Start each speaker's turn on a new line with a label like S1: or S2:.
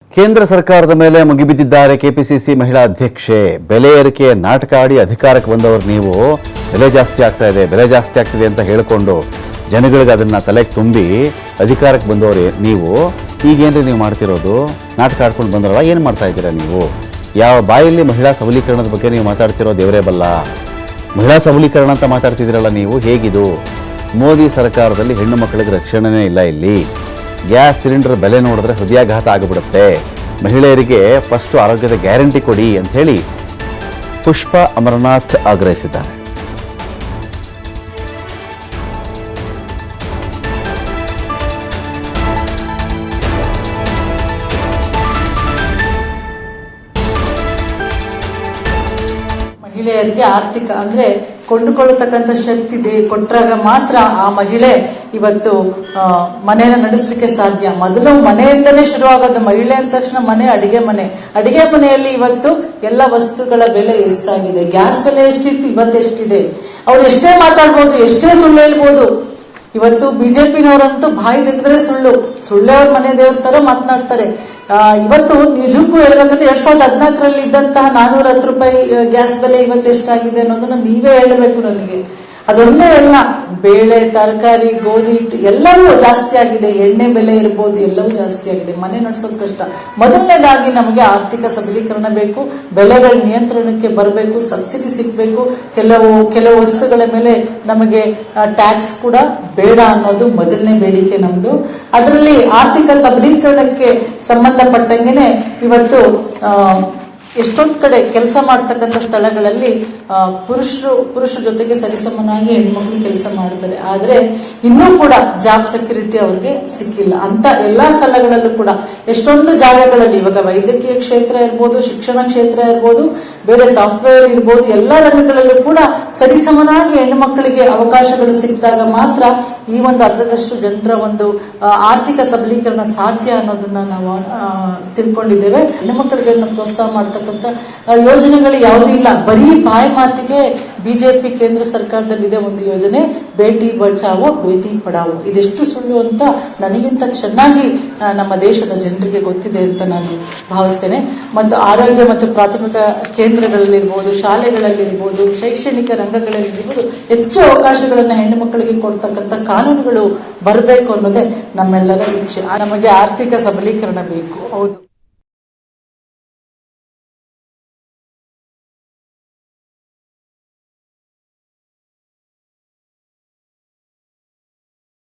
S1: ಕೇಂದ್ರ ಸರ್ಕಾರದ ಮೇಲೆ ಮುಗಿಬಿದ್ದಿದ್ದಾರೆ ಕೆಪಿಸಿಸಿ ಮಹಿಳಾ ಅಧ್ಯಕ್ಷೆ. ಬೆಲೆ ಏರಿಕೆ ನಾಟಕ ಆಡಿ ಅಧಿಕಾರಕ್ಕೆ ಬಂದವರು ನೀವು. ಬೆಲೆ ಜಾಸ್ತಿ ಆಗ್ತಿದೆ ಅಂತ ಹೇಳಿಕೊಂಡು ಜನಗಳಿಗೆ ಅದನ್ನು ತಲೆಗೆ ತುಂಬಿ ಅಧಿಕಾರಕ್ಕೆ ಬಂದವರು ನೀವು. ಈಗೇನ್ರಿ ನೀವು ಮಾಡ್ತಿರೋದು? ನಾಟಕ ಆಡ್ಕೊಂಡು ಬಂದ್ರಲ್ಲ, ಏನು ಮಾಡ್ತಾ ಇದ್ದೀರಾ ನೀವು? ಯಾವ ಬಾಯಲ್ಲಿ ಮಹಿಳಾ ಸಬಲೀಕರಣದ ಬಗ್ಗೆ ನೀವು ಮಾತಾಡ್ತಿರೋ ದೇವರೇ ಬಲ್ಲ. ಮಹಿಳಾ ಸಬಲೀಕರಣ ಅಂತ ಮಾತಾಡ್ತಿದ್ದೀರಲ್ಲ ನೀವು, ಹೇಗಿದು? ಮೋದಿ ಸರ್ಕಾರದಲ್ಲಿ ಹೆಣ್ಣು ಮಕ್ಕಳಿಗೆ ರಕ್ಷಣೆನೇ ಇಲ್ಲ. ಇಲ್ಲಿ ಗ್ಯಾಸ್ ಸಿಲಿಂಡರ್ ಬೆಲೆ ನೋಡಿದ್ರೆ ಹೃದಯಾಘಾತ ಆಗಿಬಿಡುತ್ತೆ. ಮಹಿಳೆಯರಿಗೆ ಫಸ್ಟ್ ಆರೋಗ್ಯದ ಗ್ಯಾರಂಟಿ ಕೊಡಿ ಅಂಥೇಳಿ ಪುಷ್ಪಾ ಅಮರನಾಥ್ ಆಗ್ರಹಿಸಿದ್ದಾರೆ.
S2: ಮಹಿಳೆಯರಿಗೆ ಆರ್ಥಿಕ ಅಂದ್ರೆ ಕೊಂಡುಕೊಳ್ಳತಕ್ಕಂಥ ಶಕ್ತಿ ಕೊಟ್ಟಾಗ ಮಾತ್ರ ಆ ಮಹಿಳೆ ಇವತ್ತು ಮನೆಯನ್ನ ನಡೆಸಲಿಕ್ಕೆ ಸಾಧ್ಯ. ಮೊದಲು ಮನೆಯಿಂದನೇ ಶುರುವಾಗೋದು. ಮಹಿಳೆ ಅಂದ ತಕ್ಷಣ ಮನೆ, ಅಡಿಗೆ ಮನೆಯಲ್ಲಿ ಇವತ್ತು ಎಲ್ಲ ವಸ್ತುಗಳ ಬೆಲೆ ಎಷ್ಟಾಗಿದೆ, ಗ್ಯಾಸ್ ಬೆಲೆ ಎಷ್ಟಿತ್ತು, ಇವತ್ತೆಷ್ಟಿದೆ. ಅವ್ರು ಎಷ್ಟೇ ಮಾತಾಡ್ಬೋದು, ಎಷ್ಟೇ ಸುಳ್ಳು ಹೇಳ್ಬೋದು. ಇವತ್ತು ಬಿಜೆಪಿನವರಂತೂ ಬಾಯಿ ತೆಗೆದ್ರೆ ಸುಳ್ಳೆ ಅವ್ರ ಮನೆ ದೇವ್ರ ತರ ಮಾತನಾಡ್ತಾರೆ. ಇವತ್ತು ನಿಜಕ್ಕೂ ಹೇಳ್ಬೇಕಂದ್ರೆ 2014ರಲ್ಲಿ ಇದ್ದಂತಹ 410 ರೂಪಾಯಿ ಗ್ಯಾಸ್ ಬೆಲೆ ಇವತ್ತು ಎಷ್ಟಾಗಿದೆ ಅನ್ನೋದನ್ನ ನೀವೇ ಹೇಳಬೇಕು ನನಗೆ. ಅದೊಂದೇ ಅಲ್ಲ, ಬೇಳೆ, ತರಕಾರಿ, ಗೋಧಿ ಹಿಟ್ಟು ಎಲ್ಲವೂ ಜಾಸ್ತಿ ಆಗಿದೆ. ಎಣ್ಣೆ ಬೆಲೆ ಇರ್ಬೋದು, ಎಲ್ಲವೂ ಜಾಸ್ತಿ ಆಗಿದೆ. ಮನೆ ನಡೆಸೋದು ಕಷ್ಟ. ಮೊದಲನೇದಾಗಿ ನಮಗೆ ಆರ್ಥಿಕ ಸಬಲೀಕರಣ ಬೇಕು. ಬೆಲೆಗಳ ನಿಯಂತ್ರಣಕ್ಕೆ ಬರಬೇಕು. ಸಬ್ಸಿಡಿ ಸಿಗಬೇಕು. ಕೆಲವು ವಸ್ತುಗಳ ಮೇಲೆ ನಮಗೆ ಟ್ಯಾಕ್ಸ್ ಕೂಡ ಬೇಡ ಅನ್ನೋದು ಮೊದಲನೇ ಬೇಡಿಕೆ ನಮ್ದು. ಅದರಲ್ಲಿ ಆರ್ಥಿಕ ಸಬಲೀಕರಣಕ್ಕೆ ಸಂಬಂಧಪಟ್ಟಂಗೆನೆ ಇವತ್ತು ಎಷ್ಟೊಂದು ಕಡೆ ಕೆಲಸ ಮಾಡ್ತಕ್ಕಂಥ ಸ್ಥಳಗಳಲ್ಲಿ ಪುರುಷರ ಜೊತೆಗೆ ಸರಿಸಮನಾಗಿ ಹೆಣ್ಮಕ್ಳು ಕೆಲಸ ಮಾಡ್ತಾರೆ. ಆದ್ರೆ ಇನ್ನೂ ಕೂಡ ಜಾಬ್ ಸೆಕ್ಯೂರಿಟಿ ಅವ್ರಿಗೆ ಸಿಕ್ಕಿಲ್ಲ. ಅಂತ ಎಲ್ಲಾ ಸ್ಥಳಗಳಲ್ಲೂ ಕೂಡ ಎಷ್ಟೊಂದು ಜಾಗಗಳಲ್ಲಿ ಇವಾಗ ವೈದ್ಯಕೀಯ ಕ್ಷೇತ್ರ ಇರ್ಬೋದು, ಶಿಕ್ಷಣ ಕ್ಷೇತ್ರ ಇರ್ಬೋದು, ಬೇರೆ ಸಾಫ್ಟ್ವೇರ್ ಇರ್ಬೋದು, ಎಲ್ಲ ರಂಗಗಳಲ್ಲೂ ಕೂಡ ಸರಿಸಮನಾಗಿ ಹೆಣ್ಣುಮಕ್ಕಳಿಗೆ ಅವಕಾಶಗಳು ಸಿಕ್ಕಿದಾಗ ಮಾತ್ರ ಈ ಒಂದು ಅರ್ಧದಷ್ಟು ಜನರ ಒಂದು ಆರ್ಥಿಕ ಸಬಲೀಕರಣ ಸಾಧ್ಯ ಅನ್ನೋದನ್ನ ನಾವು ತಿಳ್ಕೊಂಡಿದ್ದೇವೆ. ಹೆಣ್ಣುಮಕ್ಕಳಿಗೆ ಪ್ರೋತ್ಸಾಹ ಮಾಡ್ತಕ್ಕಂಥ ಯೋಜನೆಗಳು ಯಾವುದೂ ಇಲ್ಲ. ಬರೀ ಬಾಯಿ ಮಾತಿಗೆ ಬಿಜೆಪಿ ಕೇಂದ್ರ ಸರ್ಕಾರದಲ್ಲಿದೆ ಒಂದು ಯೋಜನೆ, ಬೇಟಿ ಬಚಾವೋ ಬೇಟಿ ಪಡಾವೋ. ಇದೆಷ್ಟು ಸುಳ್ಳು ಅಂತ ನನಗಿಂತ ಚೆನ್ನಾಗಿ ನಮ್ಮ ದೇಶದ ಜನರಿಗೆ ಗೊತ್ತಿದೆ ಅಂತ ನಾನು ಭಾವಿಸ್ತೇನೆ. ಮತ್ತು ಆರೋಗ್ಯ ಮತ್ತು ಪ್ರಾಥಮಿಕ ಕೇಂದ್ರಗಳಲ್ಲಿರ್ಬೋದು, ಶಾಲೆಗಳಲ್ಲಿರ್ಬೋದು, ಶೈಕ್ಷಣಿಕ ರಂಗಗಳಲ್ಲಿರ್ಬೋದು ಹೆಚ್ಚು ಅವಕಾಶಗಳನ್ನ ಹೆಣ್ಣು ಮಕ್ಕಳಿಗೆ ಕೊಡ್ತಕ್ಕಂಥ ಕಾನೂನುಗಳು ಬರಬೇಕು ಅನ್ನೋದೇ ನಮ್ಮೆಲ್ಲರ ಇಚ್ಛೆ. ನಮಗೆ ಆರ್ಥಿಕ ಸಬಲೀಕರಣ ಬೇಕು. ಹೌದು.